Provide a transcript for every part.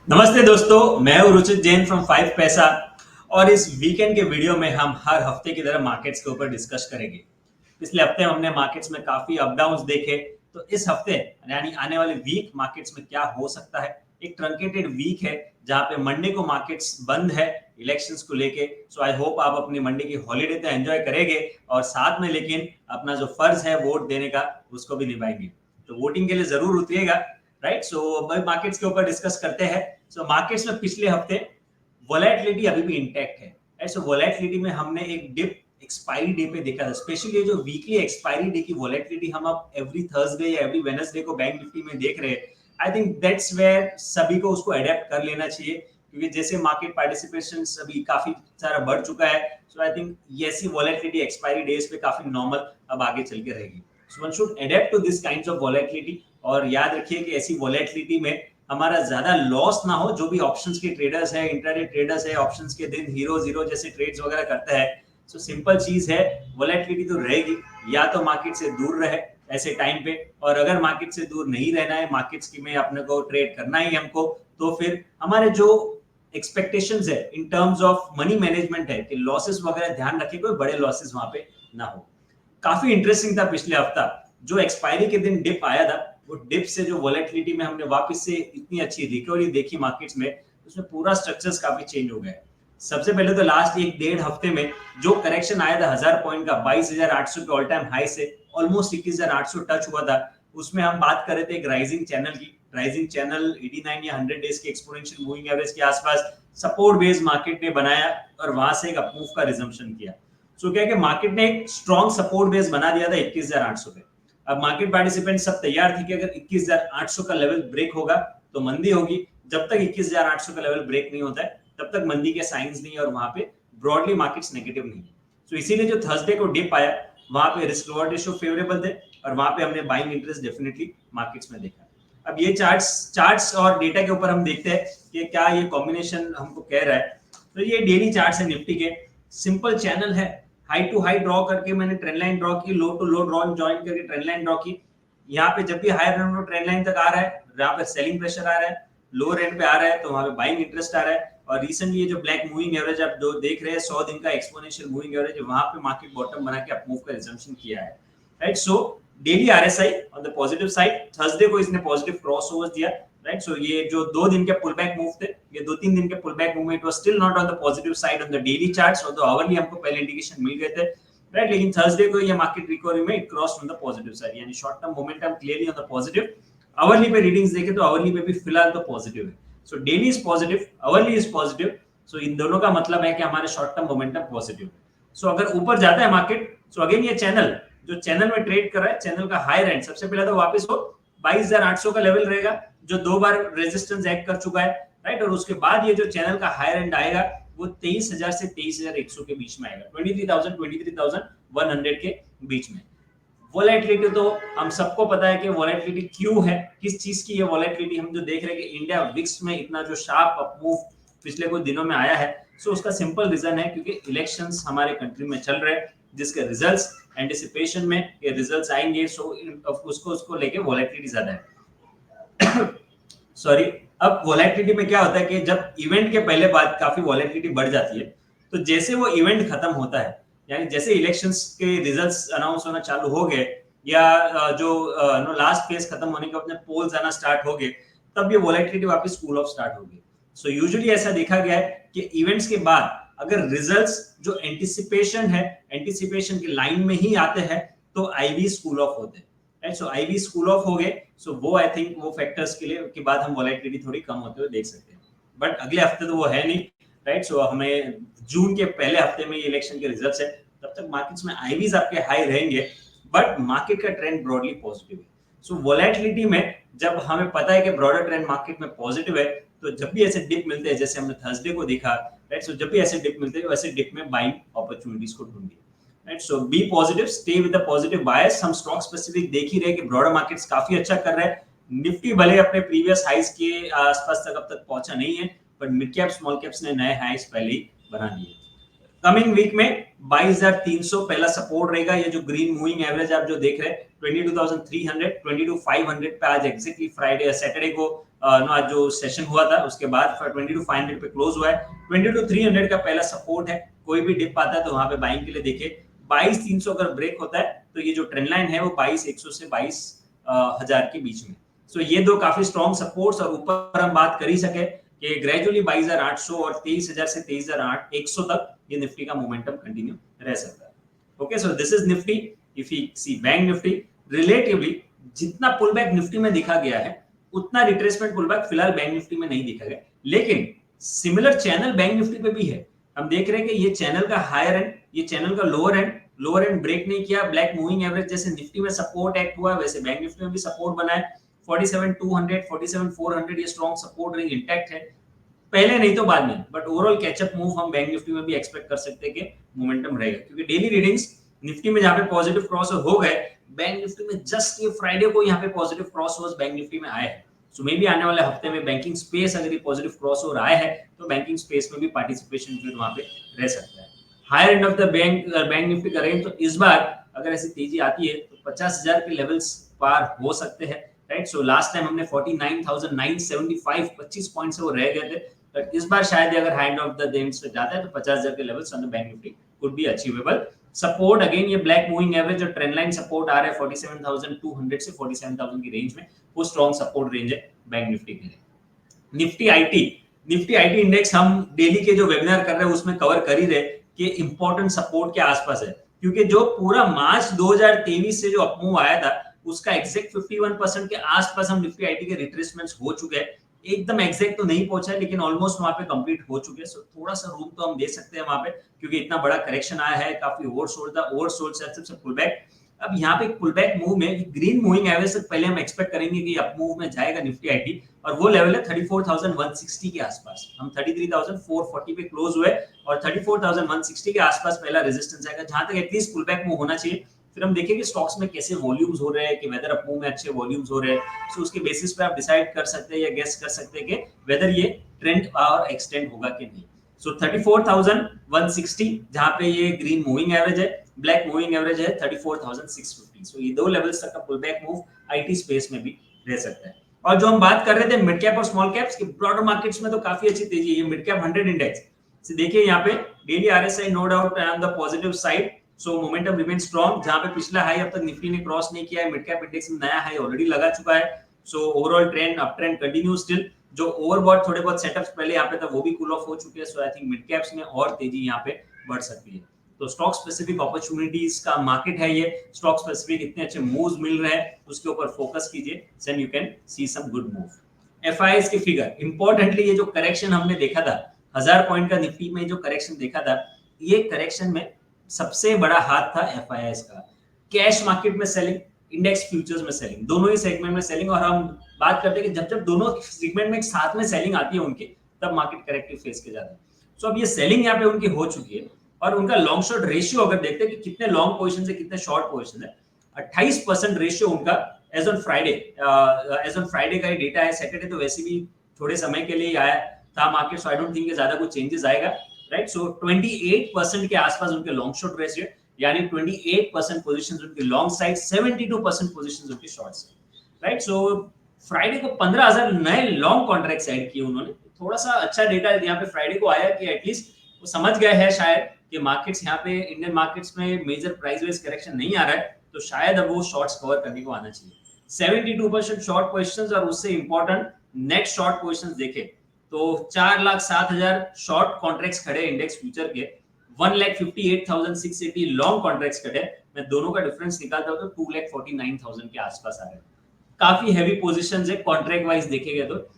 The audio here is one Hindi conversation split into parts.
नमस्ते दोस्तों, मैं हूं रुचित जैन फ्रॉम 5 पैसा। और इस वीकेंड के वीडियो में हम हर हफ्ते की तरह मार्केट्स के ऊपर डिस्कस करेंगे। पिछले हफ्ते हमने मार्केट्स में काफी अप डाउन्स देखे, तो इस हफ्ते यानी आने वाले वीक मार्केट्स में क्या हो सकता है। एक ट्रंकेटेड वीक है जहां पे मंडे को मार्केट्स बंद है इलेक्शंस को लेके। सो आई होप आप अपनी मंडे की हॉलीडे तो एंजॉय करेंगे और साथ में लेकिन अपना जो फर्ज है वोट देने का उसको भी निभाएंगे। तो वोटिंग के लिए जरूर उतरिएगा। राइट, सो मार्केट्स के ऊपर डिस्कस करते हैं। सो मार्केट्स में पिछले हफ्ते वोलेटिलिटी अभी भी इंटैक्ट है। ऐसे वोलेटिलिटी में हमने एक डिप एक्सपायरी डे पे देखा था। स्पेशली जो वीकली एक्सपायरी डे की वोलेटिलिटी हम अब एवरी थर्सडे या एवरी वेडनेसडे को बैंक निफ्टी में देख रहे हैं। आई थिंक दैट्स वेयर सभी को उसको अडेप्ट कर लेना चाहिए, क्योंकि जैसे मार्केट पार्टिसिपेशन अभी काफी सारा बढ़ चुका है। सो आई थिंक ऐसी वोलेटिलिटी एक्सपायरी डेज पे काफी नॉर्मल अब आगे चल के रहेगी। So one should adept to this kinds of volatility. और याद रखिए कि ऐसी वोलेटिलिटी में हमारा ज्यादा लॉस ना हो। जो भी ऑप्शंस के ट्रेडर्स है, इंट्राडे ट्रेडर्स है, ऑप्शंस के दिन हीरो जीरो जैसे ट्रेड्स वगैरह करते हैं, सो सिंपल चीज है, वोलेटिलिटी तो रहेगी। या तो मार्केट से दूर रहे ऐसे टाइम पे, और अगर मार्केट से दूर नहीं रहना है, मार्केट्स की में अपने को ट्रेड करना ही हमको, तो फिर हमारे जो एक्सपेक्टेशंस है in terms of money management है कि लॉसेस वगैरह ध्यान रखिए, कोई बड़े लॉसेस वहां पे ना हो। काफी इंटरेस्टिंग था पिछले हफ्ता जो एक्सपायरी के दिन डिप आया था। वो डिप से जो वोलेटिलिटी में हमने वापस से इतनी अच्छी रिकवरी देखी मार्केट्स में, उसमें पूरा स्ट्रक्चर्स काफी चेंज हो गए। सबसे पहले तो लास्ट एक डेढ़ हफ्ते में जो करेक्शन आया था 1000 पॉइंट का, 22,800 के ऑल टाइम हाई से ऑलमोस्ट 21,800 टच हुआ था। उसमें हम बात कर रहे थे एक राइजिंग चैनल की। राइजिंग चैनल 89 या 100 डेज के एक्सपोनेंशियल मूविंग एवरेज के आसपास सपोर्ट बेस मार्केट ने बनाया और वहां से एक अपमूव का रिजम्पशन किया। सो क्या कि मार्केट ने एक स्ट्रॉन्ग सपोर्ट बेस बना दिया था 21,800 पे। अब मार्केट पार्टिसिपेंट सब तैयार थे कि अगर 21,800 का लेवल ब्रेक होगा तो मंदी होगी। जब तक 21,800 का लेवल ब्रेक नहीं होता है तब तक मंदी के साइंस नहीं है, और वहां पे ब्रॉडली मार्केट्स नेगेटिव नहीं है। तो इसीलिए जो थर्सडे को डिप आया वहां पे रिस्क रिवॉर्ड रेशियो फेवरेबल थे, और वहां पे हमने बाइंग इंटरेस्ट डेफिनेटली मार्केट्स में देखा। अब ये चार्ट्स और डेटा के ऊपर हम देखते हैं कि क्या ये कॉम्बिनेशन हमको कह रहा है। तो ये डेली चार्ट्स है निफ्टी के। सिंपल चैनल है, हाई टू हाई ड्रॉ करके मैंने ट्रेंड लाइन ड्रॉ की, लो टू लो ड्रॉ ज्वाइन करके ट्रेंड लाइन ड्रॉ की। यहाँ पे जब भी हायर ट्रेंड लाइन तक आ रहा है, यहाँ पे सेलिंग प्रेशर आ रहा है, लोअर एंड पे आ रहा है तो वहां पे बाइंग इंटरेस्ट आ रहा है। और रिसेंटली ये जो ब्लैक मूविंग एवरेज आप जो देख रहे हैं 100 दिन का एक्सपोनेंशियल मूविंग एवरेज, वहां पे मार्केट बॉटम बना के अप मूव का रिजम्पशन किया है। Right, so daily RSI on the positive side, Thursday को इसने पॉजिटिव क्रॉसओवर्स दिया। राइट, सो ये जो 2 दिन के पुल बैक मूव थे, ये 2-3 दिन के pull back movement was still not on the positive side on the daily charts, और तो आवरली हमको पहले इंडिकेशन मिल गए थे। राइट, लेकिन थर्सडे को ये मार्केट रिकवरी में it cross on the positive side, यानी short term momentum clearly on the positive. Hourly पे रीडिंग्स देखे तो आवरली पे भी फिलहाल तो पॉजिटिव है। So daily is positive, hourly is positive. So इन दोनों का मतलब है कि हमारे शॉर्ट टर्म मोमेंटम पॉजिटिव है। सो अगर ऊपर जाता है मार्केट, सो अगेन ये चैनल जो चैनल में ट्रेड कर रहा है, चैनल का हायर एंड सबसे पहले तो वापस हो 22,800 का लेवल रहेगा जो 2 बार रेजिस्टेंस एक्ट कर चुका है। राइट, और उसके बाद ये जो चैनल का हायर एंड आएगा वो 23,000 से 23,100 के बीच में आएगा, 23,000 23,100 के बीच में। वोलेटिलिटी तो हम सबको पता है कि वोलेटिलिटी क्यों है, किस चीज की ये वोलेटिलिटी हम जो देख रहे हैं कि इंडिया विक्स में इतना जो शार्प अपमूव पिछले कुछ दिनों में आया है। सो उसका सिंपल रीजन है क्योंकि इलेक्शंस हमारे कंट्री में चल रहे हैं, जिसके रिजल्ट्स एंटिसिपेशन में ये रिजल्ट्स आएंगे, सो उसको लेके वोलेटिलिटी ज्यादा है। सॉरी। अब वोलेटिलिटी में क्या होता है कि जब इवेंट के पहले बाद काफी वोलेटिलिटी बढ़ जाती है, तो जैसे वो इवेंट खत्म होता है, यानी जैसे इलेक्शंस के रिजल्ट्स अनाउंस होना चालू हो गए, या जो लास्ट फेज खत्म होने के अपने पोल्स आना स्टार्ट हो गए, तब ये वोलेटिलिटी वापस कूल ऑफ स्टार्ट होगी। सो यूजुअली ऐसा देखा गया है कि इवेंट्स के बाद अगर रिजल्ट्स जो एंटिसिपेशन है, एंटिसिपेशन की लाइन में ही आते हैं, तो आईवी कूल ऑफ होते हैं। राइट, सो आईवी कूल ऑफ हो गए, सो वो आई थिंक वो फैक्टर्स के लिए के बाद हम वोलेटिलिटी थोड़ी कम होते हुए देख सकते हैं। बट अगले हफ्ते तो वो है नहीं। राइट, सो हमें जून के पहले हफ्ते में ये इलेक्शन के रिजल्ट्स है, तब तक मार्केट्स में आईवीज आपके हाई रहेंगे, बट मार्केट का ट्रेंड ब्रॉडली पॉजिटिव है। सो वोलेटिलिटी में जब हमें पता है कि ब्रॉडर ट्रेंड मार्केट में पॉजिटिव है, तो जब भी ऐसे डिप मिलते हैं जैसे हमने थर्सडे को देखा, राइट, सो जब भी ऐसे डिप मिलते हैं वैसे डिप में बाइंग अपॉर्चुनिटीज को ढूंढिए। Right, so be positive, stay with the positive bias. हम स्टॉक स्पेसिफिक देख ही रहे कि ब्रॉडर मार्केट्स काफी अच्छा कर रहे हैं। निफ्टी भले अपने प्रीवियस हाइस के आसपास तक अब तक पहुंचा नहीं है, but mid cap small caps ने नए हाइस पहले ही बना दिए। कमिंग वीक में 22,300 पहला सपोर्ट रहेगा। ये जो ग्रीन मूविंग एवरेज आप जो देख रहे हैं 22,300 22,500 पे आज एग्जैक्टली फ्राइडे सैटरडे को आज जो सेशन हुआ था उसके बाद 22,500 पे क्लोज हुआ है। 22,300 का पहला सपोर्ट है। कोई भी डिप आता है तो वहां पे बाइंग के लिए देखे। 22,300 अगर ब्रेक होता है तो ये जो ट्रेंड लाइन है वो 22,100 से 22,000 के बीच में। सो ये दो काफी स्ट्रॉन्ग सपोर्ट्स और ऊपर हम बात कर ही सके कि ग्रेजुअली 22,800 और 23,000 से 23,100 तक ये निफ्टी का मोमेंटम कंटिन्यू रह सकता है। Okay, so this is Nifty. If you see bank Nifty relatively जितना पुल बैक निफ्टी में दिखा गया है उतना रिट्रेसमेंट पुल बैक फिलहाल बैंक निफ्टी में नहीं दिखा गया, लेकिन सिमिलर चैनल बैंक निफ्टी पे भी है। हम देख रहे हैं कि ये चैनल का हायर एंड, ये चैनल का लोअर एंड ब्रेक नहीं किया। ब्लैक मूविंग एवरेज जैसे निफ्टी में सपोर्ट एक्ट हुआ वैसे बैंक निफ्टी में भी सपोर्ट बना है। 47,200 47,400 ये स्ट्रॉन्ग सपोर्ट रेंज इंटैक्ट है, पहले नहीं तो बाद में, बट ओवरऑल कैचअप मूव हम बैंक निफ्टी में भी एक्सपेक्ट कर सकते हैं कि मोमेंटम रहेगा, क्योंकि डेली रीडिंग्स निफ्टी में जहां पे पॉजिटिव क्रॉस हो गए, बैंक निफ्टी में जस्ट ये फ्राइडे को यहाँ पे पॉजिटिव क्रॉस बैंक निफ्टी में आए हैं। सो मे बी आने वाले हफ्ते में बैंकिंग स्पेस अगर ये पॉजिटिव क्रॉस आया है तो बैंकिंग स्पेस में भी पार्टिसिपेशन फिर वहां पे रह सकता है। Higher end of the bank Nifty का रेंज, तो इस बार अगर ऐसी तेजी आती है तो 50,000 के लेवल्स पार हो सकते हैं, राइट। सो लास्ट टाइम हमने 49,975 25 पॉइंट से वो रह गए थे, बट इस बार शायद अगर हाइड ऑफ द डेम्स पे जाता है तो 50,000 के levels on the bank Nifty could be achievable. Support again ये ब्लैक मूविंग एवरेज और ट्रेंड लाइन सपोर्ट आ रहा है 47,200 से 47,000 की रेंज में, वो स्ट्रॉन्ग सपोर्ट रेंज है बैंक निफ्टी के लिए। निफ्टी आईटी इंडेक्स हम डेली के जो वेबिनार कर रहे हैं उसमें कवर कर ही रहे कि इंपॉर्टेंट सपोर्ट के आसपास है, क्योंकि जो पूरा मार्च 2023 से जो अपमूव आया था उसका एग्जैक्ट 51% के आसपास हम निफ्टी आईटी के रिट्रेसमेंट्स हो चुके हैं। एकदम एग्जैक्ट तो नहीं पहुंचा है लेकिन ऑलमोस्ट वहां पे कंप्लीट हो चुके हैं। सो थोड़ा सा रूम तो हम दे सकते हैं वहां पे, क्योंकि इतना बड़ा करेक्शन आया है, काफी ओवरसोल्ड से पुल बैक। अब यहाँ पे पुल बैक मूव में ग्रीन मूविंग एवरेज से पहले हम एक्सपेक्ट करेंगे कि अप मूव में जाएगा निफ्टी आईटी, और वो लेवल है 34,160 के आसपास। हम 33,440 पे क्लोज हुए और 34,160 के आसपास पहला रेजिस्टेंस आएगा, जहां तक एटलीस्ट पुल बैक मूव होना चाहिए। फिर हम देखेंगे स्टॉक्स में कैसे वॉल्यूम्स हो रहे हैं, कि वेदर अप मूव में अच्छे वॉल्यूम्स हो रहे हैं, सो उसके बेसिस पे आप डिसाइड कर सकते हैं या गेस कर सकते हैं कि वेदर ये ट्रेंड और एक्सटेंड होगा कि नहीं। सो 34,160 जहां पे ये ग्रीन मूविंग एवरेज है, ब्लैक मूविंग एवरेज है 34,650। सो ये दो लेवल्स तक का pull back move IT space में भी रह सकता है। और जो हम बात कर रहे थे मिड कैप और स्मॉल कैप्स की, ब्रॉडर मार्केट्स में तो काफी अच्छी तेजी है। ये मिड कैप 100 इंडेक्स देखिए यहाँ पे daily RSI no doubt on the positive side, so momentum remain strong. जहां पे पिछला हाई अब तक निफ्टी ने क्रॉस नहीं किया है, मिड कैप इंडेक्स में नया हाई ऑलरेडी लगा चुका है। So overall trend up trend continue still. जो ओवरबॉट थोड़े बहुत सेटअप्स पहले यहाँ पे था वो भी कूल ऑफ हो चुके हैं। सो आई थिंक मिड कैप्स में और तेजी यहाँ पे बढ़ सकती है। तो स्टॉक स्पेसिफिक अपॉर्चुनिटीज का मार्केट है ये, स्टॉक स्पेसिफिक इतने अच्छे मूव्स मिल रहे हैं उसके ऊपर फोकस कीजिए, then you can see some good move. FIs की फिगर इंपॉर्टेंटली, ये जो करेक्शन हमने देखा था 1000 पॉइंट का निफ्टी में जो करेक्शन देखा था, ये करेक्शन में सबसे बड़ा हाथ था एफआईएस का। कैश मार्केट में सेलिंग, इंडेक्स फ्यूचर्स में सेलिंग, दोनों ही सेगमेंट में सेलिंग। और हम बात करते हैं कि जब जब दोनों सेगमेंट में एक साथ में सेलिंग आती है उनकी, तब मार्केट करेक्टिव फेज के जाता है। सो अब ये सेलिंग यहाँ पे उनकी हो चुकी है, और उनका लॉन्ग शॉर्ट रेशियो अगर देखते हैं कि कितने लॉन्ग पोजीशन है कितने शॉर्ट पोजीशन है, 28% रेशियो उनका एज ऑन फ्राइडे का ये डेटा है। सैटरडे तो वैसे भी थोड़े समय के लिए आया था market, so I don't think ज्यादा कुछ चेंजेस आएगा, राइट। सो 28% के आसपास उनके लॉन्ग शॉर्ट रेशियो, यानी 28% पोजीशंस उनकी लॉन्ग साइड, 72% पोजीशंस उनकी short side, right. So Friday को 15,000 नए लॉन्ग कॉन्ट्रैक्ट्स ऐड किए उन्होंने। थोड़ा सा अच्छा डेटा यहाँ पे फ्राइडे को आया कि एटलीस्ट वो समझ गए हैं शायद कि मार्केट्स यहाँ पे इंडियन मार्केट्स में मेजर प्राइस वाइज करेक्शन नहीं आ रहा है, तो शायद अब वो शॉर्ट्स कवर करने को आना चाहिए। 72% शॉर्ट पोजीशंस, और उससे इंपॉर्टेंट नेट शॉर्ट पोजीशंस देखे तो 4,07,000 शॉर्ट कॉन्ट्रैक्ट्स खड़े इंडेक्स फ्यूचर के, 1,58,680 लॉन्ग कॉन्ट्रैक्ट्स खड़े। मैं दोनों का डिफरेंस निकालता हूं तो 2,49,000 के आसपास आ रहे हैं। काफी हैवी पोजीशंस है कॉन्ट्रैक्ट वाइज देखेंगे तो।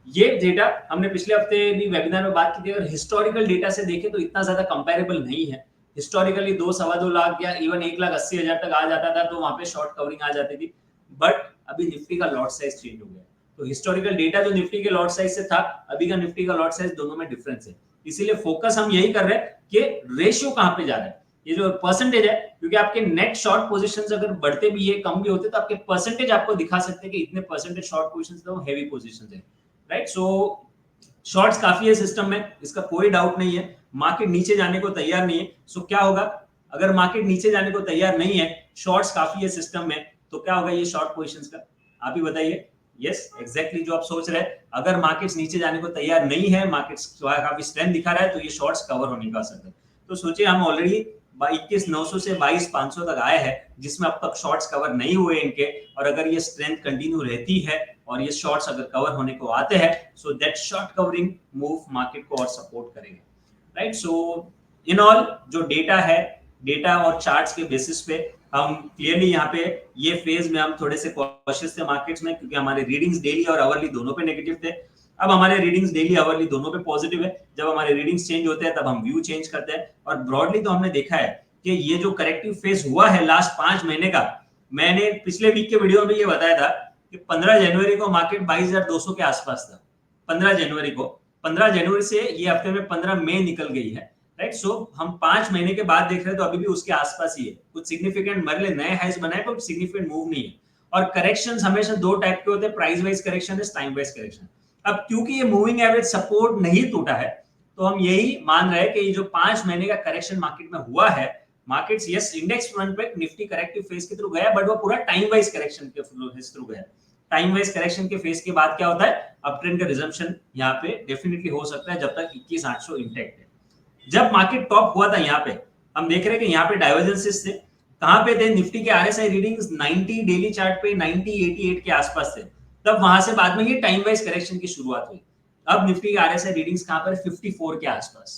ये डेटा हमने पिछले हफ्ते भी वेबिनार में बात की थी, अगर हिस्टोरिकल डेटा से देखें तो इतना ज्यादा कंपैरेबल नहीं है। हिस्टोरिकली 2-2.25 लाख या इवन 1,80,000 तक आ जाता था तो वहां पे शॉर्ट कवरिंग आ जाती थी, बट अभी निफ्टी का लॉट साइज चेंज हो गया। तो हिस्टोरिकल डेटा जो निफ्टी के लॉट साइज से था, अभी का निफ्टी का लॉट साइज, दोनों में डिफरेंस है। इसीलिए फोकस हम यही कर रहे हैं कि रेशियो कहां पे जा रहा है, ये जो परसेंटेज है, क्योंकि आपके नेट शॉर्ट पोजीशंस अगर बढ़ते भी है कम भी होते तो आपके परसेंटेज आपको दिखा सकते हैं कि इतने परसेंटेज शॉर्ट पोजीशंस तो हेवी पोजीशंस है, राइट। सो शॉर्ट्स काफी है सिस्टम में, इसका कोई डाउट नहीं है। मार्केट नीचे जाने को तैयार नहीं है, सो क्या होगा, अगर मार्केट नीचे जाने को तैयार नहीं है, शॉर्ट्स काफी है सिस्टम में, तो क्या होगा ये शॉर्ट पोजीशंस का, आप ही बताइए। यस एग्जैक्टली जो आप सोच रहे हैं, अगर मार्केट्स नीचे जाने को तैयार नहीं है, मार्केट्स काफी स्ट्रेंथ दिखा रहा है, तो ये शॉर्ट्स कवर होने का असर है। तो सोचिए हम ऑलरेडी 21,900 से 22,500 तक आए हैं, जिसमें अब तक शॉर्ट्स कवर नहीं हुए इनके, और अगर ये स्ट्रेंथ कंटिन्यू रहती है और ये शॉर्ट्स अगर कवर होने को आते हैं, so that short covering move market को और सपोर्ट करेंगे, राइट। सो इन ऑल जो डेटा है, डेटा और चार्ट्स के बेसिस पे हम क्लियरली यहाँ पे ये फेज में हम थोड़े से कॉशियस थे मार्केट्स में, क्योंकि हमारे रीडिंग्स डेली और आवरली दोनों पे नेगेटिव थे। अब हमारे रीडिंग्स डेली आवरली दोनों पे पॉजिटिव है। जब हमारे रीडिंग्स चेंज होते हैं तब हम व्यू चेंज करते हैं, और ब्रॉडली तो हमने देखा है कि ये जो करेक्टिव फेज हुआ है लास्ट 5 महीने का, मैंने पिछले वीक के वीडियो में ये बताया था कि 15 जनवरी को मार्केट 22,200 के आसपास था। 15 जनवरी को, 15 जनवरी से ये हफ्ते में 15 मई निकल गई है, राइट। सो हम 5 महीने के बाद देख रहे हैं तो अभी भी उसके आसपास ही है। कुछ सिग्निफिकेंट मरले नए हाइस बनाए पर सिग्निफिकेंट मूव नहीं है। और करेक्शंस हमेशा दो टाइप के होते हैं, प्राइस वाइज करेक्शन है, टाइम वाइज करेक्शन। अब क्योंकि ये मूविंग एवरेज सपोर्ट नहीं टूटा है, तो हम यही मान रहे हैं कि ये जो 5 महीने का करेक्शन मार्केट में हुआ है, मार्केट्स यस इंडेक्स फ्रंट पे निफ्टी करेक्टिव फेज के थ्रू गया, बट वो पूरा टाइम वाइज करेक्शन के थ्रू गया। टाइम वाइज करेक्शन के फेज के बाद क्या होता है, अप ट्रेंड का रिजम्पशन यहाँ पे डेफिनेटली हो सकता है जब तक 21,800 इंटैक्ट है। जब मार्केट टॉप हुआ था यहाँ पे, हम देख रहे हैं कि यहाँ पे डाइवर्जेंसेस थे। कहां पे थे, निफ्टी के आरएसआई रीडिंग्स 90 डेली चार्ट पे 90-88 के आसपास थे। तब वहां से बाद में ये टाइम वाइज करेक्शन की शुरुआत हुई। अब निफ्टी के आरएसआई रीडिंग्स कहां पर, 54 के आसपास,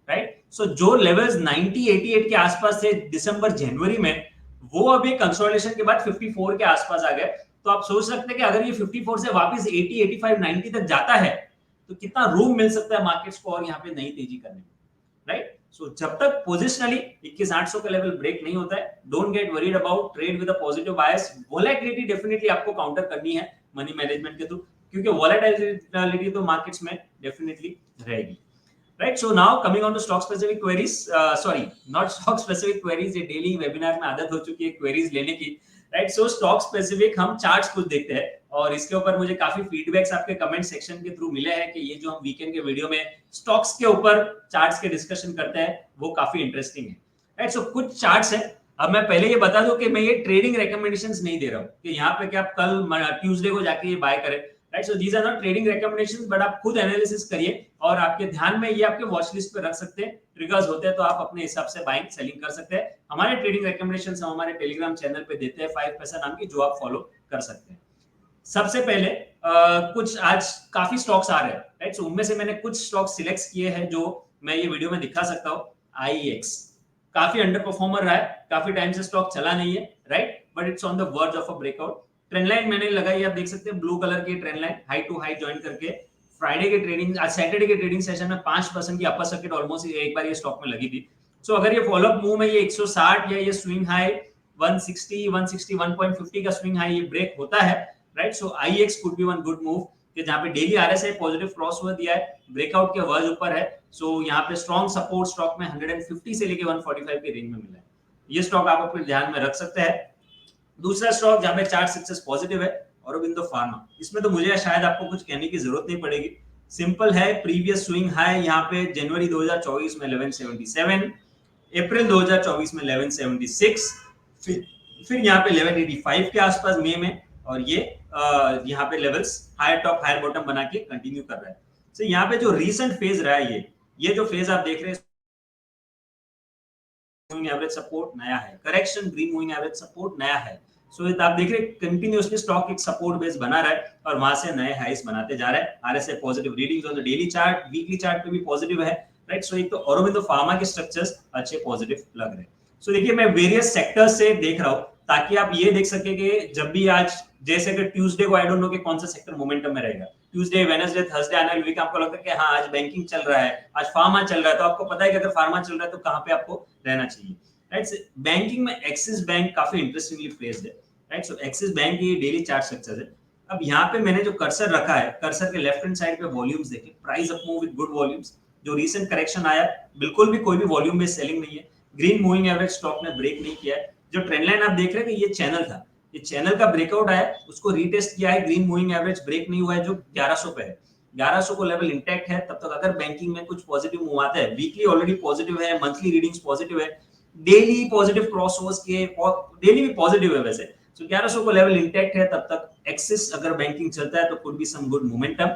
राइट। सो जो लेवल्स 90-88 के आसपास थे दिसंबर जनवरी में, वो अभी कंसोलिडेशन के बाद 54 के आसपास आ गए। तो आप सोच सकते हैं कि अगर ये 54 से वापस 80, 85, 90 तक जाता है, तो कितना रूम मिल सकता है मार्केट्स को और यहाँ पे नई तेजी करने में, राइट। सो जब तक पोजिशनली 21,800 का लेवल ब्रेक नहीं होता है, don't get worried about, trade with a positive bias. Volatility definitely आपको काउंटर करनी है मनी मैनेजमेंट के थ्रू, क्योंकि वोलेटिलिटी तो मार्केट्स में डेफिनेटली रहेगी, right. So now coming on to stock specific queries, sorry not stock specific queries, ये डेली वेबिनार में आदत हो चुकी है क्वेरीज लेने की, राइट। सो स्टॉक स्पेसिफिक हम चार्ट्स कुछ देखते हैं, और इसके ऊपर मुझे काफी फीडबैक्स आपके कमेंट सेक्शन के थ्रू मिले हैं कि ये जो हम वीकेंड के वीडियो में स्टॉक्स के ऊपर चार्ट्स के डिस्कशन करते हैं वो काफी इंटरेस्टिंग है, राइट। सो कुछ चार्ट्स है। अब मैं पहले ये बता दूं कि मैं ये ट्रेडिंग रिकमेंडेशंस नहीं दे रहा हूं कि यहाँ पे कि आप कल ट्यूसडे को जाके ये बाय करें, right. So these are not trading recommendations, but आप खुद एनालिसिस करिए और आपके ध्यान में ये आपके वॉच लिस्ट पे रख सकते हैं। ट्रिगर्स होते हैं तो आप अपने हिसाब से बाइंग सेलिंग कर सकते हैं। हमारे ट्रेडिंग रिकमेंडेशंस हम हमारे टेलीग्राम चैनल पे देते हैं 5 पैसा नाम की, जो आप फॉलो कर सकते हैं। सबसे पहले कुछ आज काफी स्टॉक्स आ रहे हैं, राइट। सो उनमें से मैंने कुछ स्टॉक्स सिलेक्ट किए हैं जो मैं ये वीडियो में दिखा सकता हूँ। आईएक्स काफी अंडर परफॉर्मर रहा है, काफी टाइम से स्टॉक चला नहीं है, right, but it's on the verge of a breakout. Trend line मैंने लगाई, आप देख सकते हैं ब्लू कलर की trend line, high to high join करके फ्राइडे के ट्रेडिंग, आज सैटरडे के ट्रेडिंग सेशन में 5% की अपर सर्किट ऑलमोस्ट एक बार ये स्टॉक में लगी थी। सो अगर ये फॉलोअप मूव में ये 160 या ये स्विंग हाई 160, 160, 1.50 का स्विंग हाई ये ब्रेक होता है, right. So IEX could be one good move, कि जहां पे डेली आरएसआई पॉजिटिव क्रॉस हुआ दिया है, ब्रेकआउट के वर्ज ऊपर है। सो यहाँ पे स्ट्रॉन्ग सपोर्ट स्टॉक में 150 से लेके 145 के रेंज में मिला है। ये स्टॉक आप अपने ध्यान में रख सकते हैं। दूसरा स्टॉक जहां पे चार्ट सक्सेस पॉजिटिव है, औरोबिंदो फार्मा। इसमें तो मुझे शायद आपको कुछ कहने की जरूरत नहीं पड़ेगी, सिंपल है। प्रीवियस स्विंग हाई यहाँ पे जनवरी 2024 में 1177, अप्रैल 2024 में 1176, फिर यहाँ पे 1185 के आसपास मई में, और ये यहाँ पे levels higher top higher bottom बना के कंटिन्यू कर रहा है। तो यहाँ पे जो रीसेंट फेज रहा है, ये जो फेज आप देख रहे हैं, मूविंग एवरेज सपोर्ट नया है, correction green moving average support नया है। सो आप देख रहे हैं कंटिन्यूअसली स्टॉक एक सपोर्ट बेस बना रहा है और वहां से नए हाईस बनाते जा रहा है। RSI positive readings on the daily chart, weekly chart पे भी पॉजिटिव है, राइट। सो एक तो औरोबिंदो फार्मा के स्ट्रक्चर्स अच्छे पॉजिटिव लग रहे हैं। सो देखिए मैं वेरियस सेक्टर्स से देख रहा हूं ताकि आप ये देख सके कि जब भी आज जैसे कि ट्यूसडे को आई डोंट नो कि कौन सा सेक्टर मोमेंटम में रहेगा, ट्यूसडे वेडनेसडे थर्सडे आने वाली वीक आपको लगता है कि हाँ आज बैंकिंग चल रहा है, आज फार्मा चल रहा है, तो आपको पता है कि अगर फार्मा चल रहा है तो कहां पे आपको रहना चाहिए, राइट। बैंकिंग में एक्सिस बैंक काफी इंटरेस्टिंगली प्लेस्ड है, राइट। सो एक्सिस बैंक की डेली चार्ट स्ट्रक्चर है। अब यहाँ पे मैंने जो कर्सर रखा है, कर्सर के लेफ्ट हैंड साइड पे वॉल्यूम्स देखें, price up move with good volumes. जो रीसेंट करेक्शन आया बिल्कुल भी कोई भी वॉल्यूम बेस्ड सेलिंग नहीं है, ग्रीन मूविंग एवरेज स्टॉक ने ब्रेक नहीं किया है। जो ट्रेंड लाइन आप देख रहे हैं कि ये चैनल था, ये चैनल का ब्रेकआउट आया, उसको रीटेस्ट किया है, ग्रीन मूविंग एवरेज ब्रेक नहीं हुआ है जो 1100 पे है। 1100 को लेवल इंटैक्ट है, तब तक अगर बैंकिंग में कुछ पॉजिटिव मूव आता है, वीकली ऑलरेडी पॉजिटिव है, मंथली रीडिंग्स पॉजिटिव है, डेली पॉजिटिव क्रॉसओवर्स के डेली भी पॉजिटिव है वैसे, तो 1100 को लेवल इंटैक्ट है, तब तक एक्सिस अगर बैंकिंग चलता है तो could be some good momentum.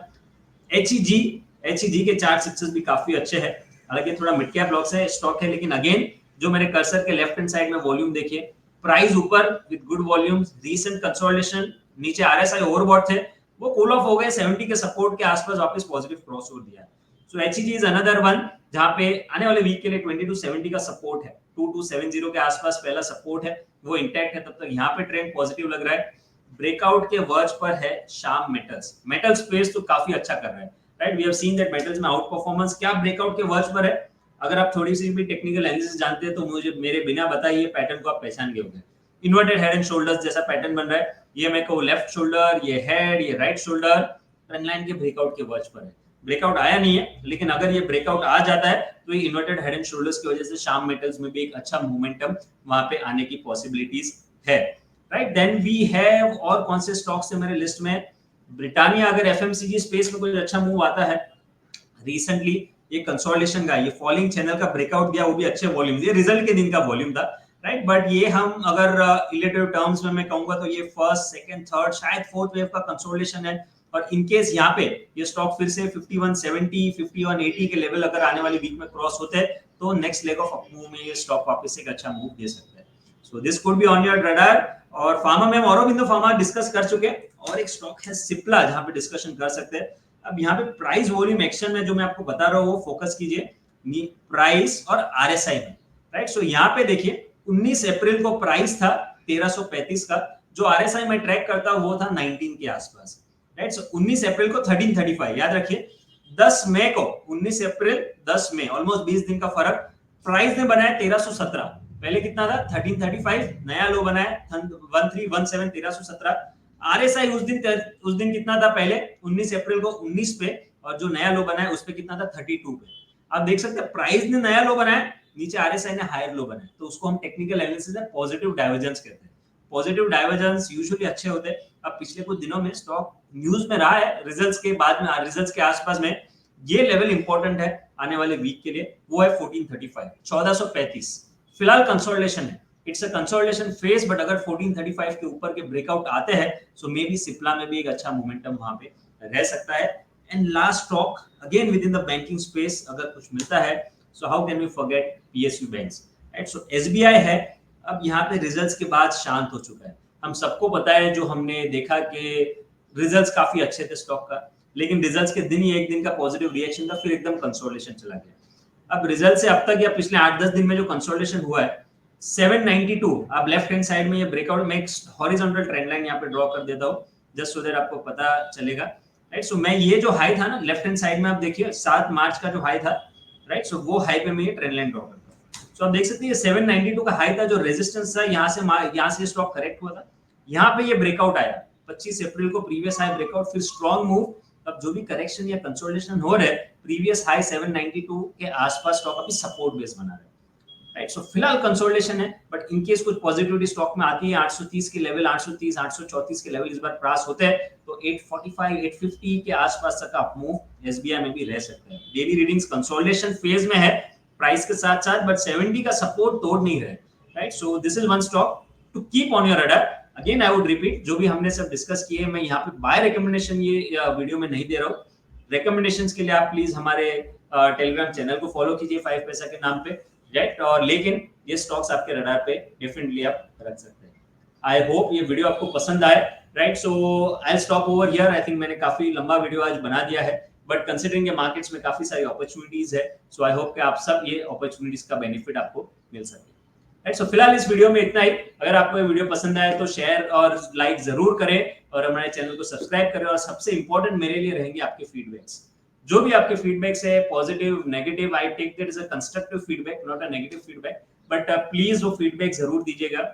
HEG के चार्ट सक्सेस भी काफी अच्छे हैं, हालांकि थोड़ा मिड कैप ब्लॉक्स है स्टॉक है, लेकिन अगेन जो मेरे कर्सर के लेफ्ट हैंड साइड में वॉल्यूम देखिए, प्राइस ऊपर with good volumes, recent consolidation, नीचे आरएसआई ओवरबॉट थे, वो कूल ऑफ हो गए, 70 के सपोर्ट के आसपास वापस पॉजिटिव क्रॉसओवर दिया। सो एचईजी इज अनदर वन जहां पे आने वाले वीक के लिए 2270 का सपोर्ट है, 2270 के आसपास पहला सपोर्ट है, वो इंटैक्ट है, तब तक यहाँ पे ट्रेंड पॉजिटिव लग रहा है। ब्रेकआउट के वर्ज पर है शाम मेटल स्पेस तो काफी अच्छा कर रहा है, right, we have seen that metals में आउट परफॉर्मेंस क्या ब्रेकआउट के वर्ज पर है। अगर आप थोड़ी सी भी टेक्निकल एनालिसिस जानते हैं तो मुझे मेरे बिना बताए ये पैटर्न को आप पहचान गए होंगे, इन्वर्टेड हेड एंड शोल्डर्स जैसा पैटर्न बन रहा है, ये मेरे को लेफ्ट शोल्डर, ये हेड, ये राइट शोल्डर ट्रेंड लाइन के ब्रेकआउट के वर्ज पर है। ब्रेकआउट आया नहीं है, लेकिन अगर ये ब्रेकआउट आ जाता है तो ये इन्वर्टेड हेड एंड शोल्डर्स की वजह से शाम मेटल्स में भी एक अच्छा मोमेंटम वहां पे आने की पॉसिबिलिटीज है, राइट। देन वी हैव और कौन से स्टॉक्स है मेरे लिस्ट में, ब्रिटानिया, अगर एफएमसीजी स्पेस में कोई अच्छा मूव आता है, रिसेंटली ये कंसोलिडेशन का, ये फॉलिंग चैनल का ब्रेकआउट गया, वो भी अच्छे वॉल्यूम, ये रिजल्ट के दिन का वॉल्यूम था, राइट, बट ये हम अगर रिलेटिव टर्म्स में मैं कहूंगा तो ये फर्स्ट सेकंड थर्ड शायद फोर्थ वेव का कंसोलिडेशन है, और इन केस यहाँ पे ये स्टॉक फिर से 5170 5180 के लेवल अगर आने वाली वीक में क्रॉस होते हैं तो नेक्स्ट लेग ऑफ अपमूव में ये स्टॉक वापस एक अच्छा मूव दे सकता है। So this could be on your radar. और फार्मा में औरोबिंदो फार्मा डिस्कस कर चुके हैं, और एक स्टॉक है सिप्ला जहां पे डिस्कशन कर सकते हैं। अब यहाँ पे प्राइस वॉल्यूम एक्शन में जो मैं आपको बता रहा हूँ वो फोकस कीजिए प्राइस और आरएसआई में, राइट। सो यहाँ पे देखिए 19 अप्रैल को प्राइस था 1335 का, जो आरएसआई में ट्रैक करता वो था 19 के आसपास, राइट। सो 19 अप्रैल को 1335 याद रखिए, 10 मई को 19 अप्रैल 10 मई ऑलमोस्ट 20 दिन का फर्क, प्राइस ने बनाया 1317, पहले कितना था 1335, नया लो बनाया 1317 1317, आरएसआई उस दिन कितना था पहले 19 अप्रैल को 19 पे, और जो नया लो बनाया उस पे कितना था 32 पे। आप देख सकते हैं प्राइस ने नया लो बनाया, नीचे आरएसआई ने हायर लो बनाया, तो उसको हम टेक्निकल एनालिसिस में पॉजिटिव डाइवर्जेंस कहते हैं। पॉजिटिव डाइवर्जेंस यूजुअली अच्छे होते हैं। अब पिछले कुछ दिनों में स्टॉक न्यूज में रहा है, रिजल्ट्स के बाद में, रिजल्ट्स के आसपास में ये लेवल इंपॉर्टेंट है आने वाले वीक के लिए, वो है 1435 1435, फिलहाल कंसोलिडेशन है, it's a consolidation phase, but अगर 1435 के ऊपर के ब्रेकआउट आते हैं सो मे बी सिप्ला में भी एक अच्छा मोमेंटम वहां पे रह सकता है। And last stock again within the banking space अगर कुछ मिलता है, so how can we forget PSU banks, right. So SBI है, अब यहाँ पे रिजल्ट्स के बाद शांत हो चुका है, हम सबको पता है, जो हमने देखा कि रिजल्ट्स काफी अच्छे थे स्टॉक का, लेकिन रिजल्ट्स के दिन ही एक दिन का पॉजिटिव रिएक्शन था, फिर एकदम कंसोलिडेशन चला गया। अब रिजल्ट से अब तक या पिछले 8-10 दिन में जो कंसोलिडेशन हुआ है 792, आप लेफ्ट हैंड साइड में ये ब्रेकआउट में हॉरिजॉन्टल ट्रेंड लाइन यहाँ पे ड्रॉ कर देता हूँ जस्ट सो दैट आपको पता चलेगा, राइट। सो मैं ये जो हाई था ना लेफ्ट हैंड साइड में, आप देखिए 7 मार्च का जो हाई था, राइट, सो वो हाई पे मैं ये ट्रेंड लाइन ड्रॉ करता हूँ। सो आप देख सकते हैं 792 का हाई था, जो रेजिस्टेंस था, यहाँ से स्टॉक करेक्ट हुआ था, यहाँ पे ये ब्रेकआउट आया 25 अप्रैल को, प्रीवियस हाई ब्रेकआउट, फिर स्ट्रॉन्ग मूव। अब जो भी करेक्शन या कंसोलिडेशन हो रहा है, प्रीवियस हाई 792 के आसपास स्टॉक अभी सपोर्ट बेस बना रहा है, राइट। सो फिलहाल कंसोलिडेशन है, बट इन केस कुछ पॉजिटिविटी स्टॉक में आती है, 830 के लेवल, 830 834 के लेवल इस बार क्रॉस होते हैं तो 845 850 के आसपास तक का मूव एसबीआई में भी रह सकता है। डेली रीडिंग्स कंसोलिडेशन फेज में है प्राइस के साथ साथ, बट 70 का सपोर्ट तोड़ नहीं रहे, right. So this is one stock to keep on your radar. Again I would repeat, जो भी हमने सब डिस्कस किए, मैं यहाँ पे बाय रिकमेंडेशन ये वीडियो में नहीं दे रहा हूँ, रिकमेंडेशंस के लिए आप प्लीज हमारे टेलीग्राम चैनल को फॉलो कीजिए 5 पैसा के नाम पे, राइट। और लेकिन ये स्टॉक्स आपके रडार पे डेफिनेटली आप रख सकते हैं। आई होप ये वीडियो आपको पसंद आए, right. So I stop over here, I think मैंने काफी लंबा वीडियो आज बना दिया है, बट कंसीडरिंग के मार्केट्स में काफी सारी अपॉर्चुनिटीज है, सो आई होप कि आप सब ये अपॉर्चुनिटीज का बेनिफिट आपको मिल सके, राइट। सो फिलहाल इस वीडियो में इतना ही। अगर आपको ये वीडियो पसंद आए तो शेयर और लाइक जरूर करें, और हमारे चैनल को सब्सक्राइब करें, और सबसे इंपॉर्टेंट मेरे लिए रहेंगे आपके फीडबैक्स, जो भी आपके फीडबैक्स है, positive negative, I take that is a constructive feedback not a negative feedback, but please वो फीडबैक जरूर दीजिएगा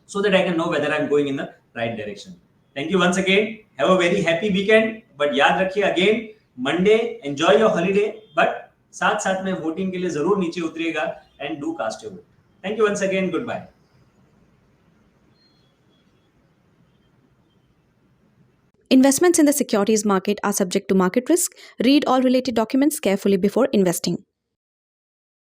so that I can know whether I'm going in the right direction. Thank you once again. Have a very happy weekend. But याद रखिए again Monday enjoy your holiday. But साथ साथ में वोटिंग के लिए जरूर नीचे उतरिएगा and do cast your vote. Thank you once again. Goodbye. Investments in the securities market are subject to market risk. Read all related documents carefully before investing.